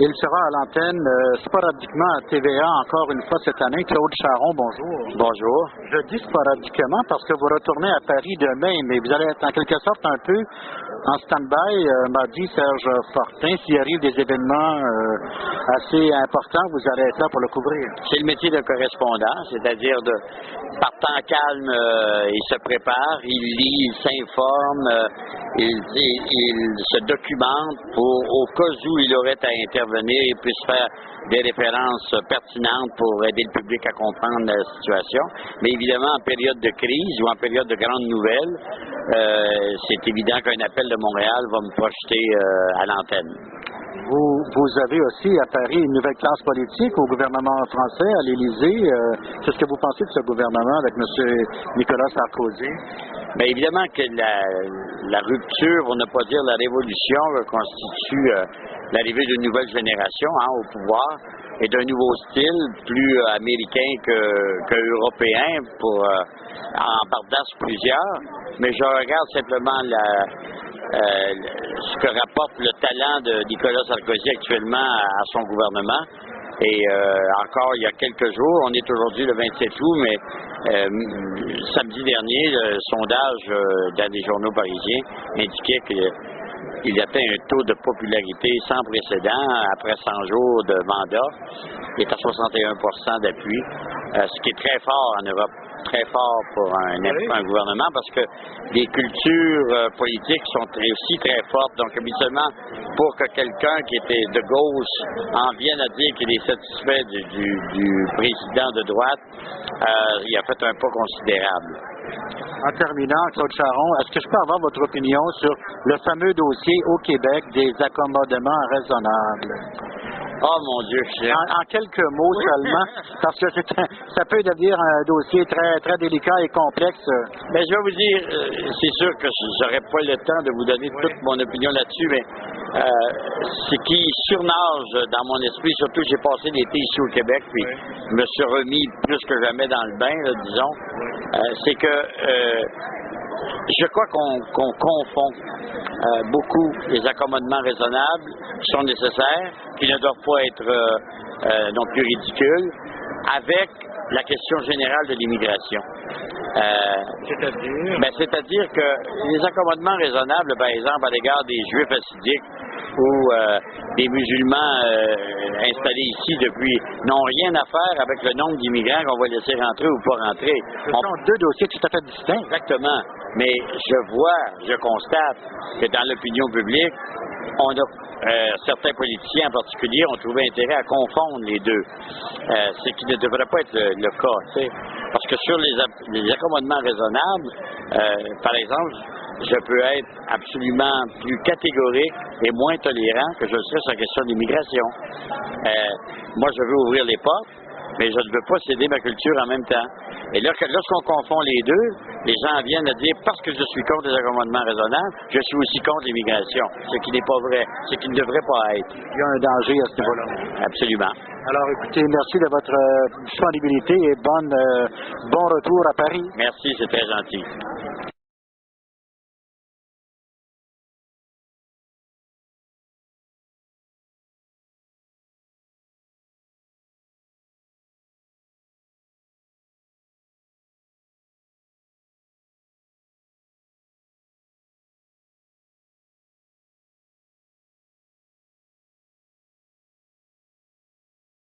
Il sera à l'antenne sporadiquement à TVA encore une fois cette année. Claude Charron, bonjour. Bonjour. Je dis sporadiquement parce que vous retournez à Paris demain, mais vous allez être en quelque sorte un peu en stand-by, m'a dit Serge Fortin. S'il arrive des événements assez importants, vous allez être là pour le couvrir. C'est le métier de correspondant, c'est-à-dire de partant calme, il se prépare, il lit, il s'informe, il se documente pour, au cas où il aurait à intervenir, il puisse faire des références pertinentes pour aider le public à comprendre la situation. Mais évidemment, en période de crise ou en période de grandes nouvelles, c'est évident qu'un appel de Montréal va me projeter à l'antenne. Vous avez aussi à Paris une nouvelle classe politique au gouvernement français, à l'Élysée. Qu'est-ce que vous pensez de ce gouvernement avec M. Nicolas Sarkozy? Bien, évidemment que la rupture, pour ne pas dire la révolution, constitue l'arrivée d'une nouvelle génération au pouvoir et d'un nouveau style plus américain que européen, en partage plusieurs. Mais je regarde simplement ce que rapporte le talent de Nicolas Sarkozy actuellement à son gouvernement. Et encore il y a quelques jours, on est aujourd'hui le 27 août, mais samedi dernier, le sondage dans les journaux parisiens indiquait qu'il atteint un taux de popularité sans précédent après 100 jours de mandat. Il est à 61% d'appui, ce qui est très fort en Europe. Très fort pour un gouvernement parce que les cultures politiques sont aussi très fortes. Donc, habituellement, pour que quelqu'un qui était de gauche en vienne à dire qu'il est satisfait du président de droite, il a fait un pas considérable. En terminant, Claude Charron, est-ce que je peux avoir votre opinion sur le fameux dossier au Québec des accommodements raisonnables? Oh mon Dieu! En quelques mots seulement, parce que ça peut devenir un dossier très, très délicat et complexe. Mais je vais vous dire, c'est sûr que j'aurais pas le temps de vous donner toute mon opinion là-dessus, mais ce qui surnage dans mon esprit, surtout j'ai passé l'été ici au Québec, puis je me suis remis plus que jamais dans le bain, là, disons, c'est que je crois qu'on confond beaucoup les accommodements raisonnables qui sont nécessaires, qui ne doivent pas être non plus ridicules, avec la question générale de l'immigration. C'est-à-dire que les accommodements raisonnables, par exemple, à l'égard des Juifs hassidiques ou des musulmans installés ici depuis, n'ont rien à faire avec le nombre d'immigrants qu'on va laisser rentrer ou pas rentrer. Ce sont deux dossiers tout à fait distincts. Exactement. Mais je constate que dans l'opinion publique, on a certains politiciens en particulier ont trouvé intérêt à confondre les deux, ce qui ne devrait pas être le cas, tu sais. Parce que sur les accommodements raisonnables, par exemple, je peux être absolument plus catégorique et moins tolérant que je le serais sur la question de l'immigration. Moi, je veux ouvrir les portes, mais je ne veux pas céder ma culture en même temps. Et là, lorsqu'on confond les deux, les gens viennent à dire, parce que je suis contre les accommodements raisonnables, je suis aussi contre l'immigration, ce qui n'est pas vrai, ce qui ne devrait pas être. Il y a un danger à ce niveau-là. Absolument. Alors, écoutez, merci de votre disponibilité et bon retour à Paris. Merci, c'est très gentil.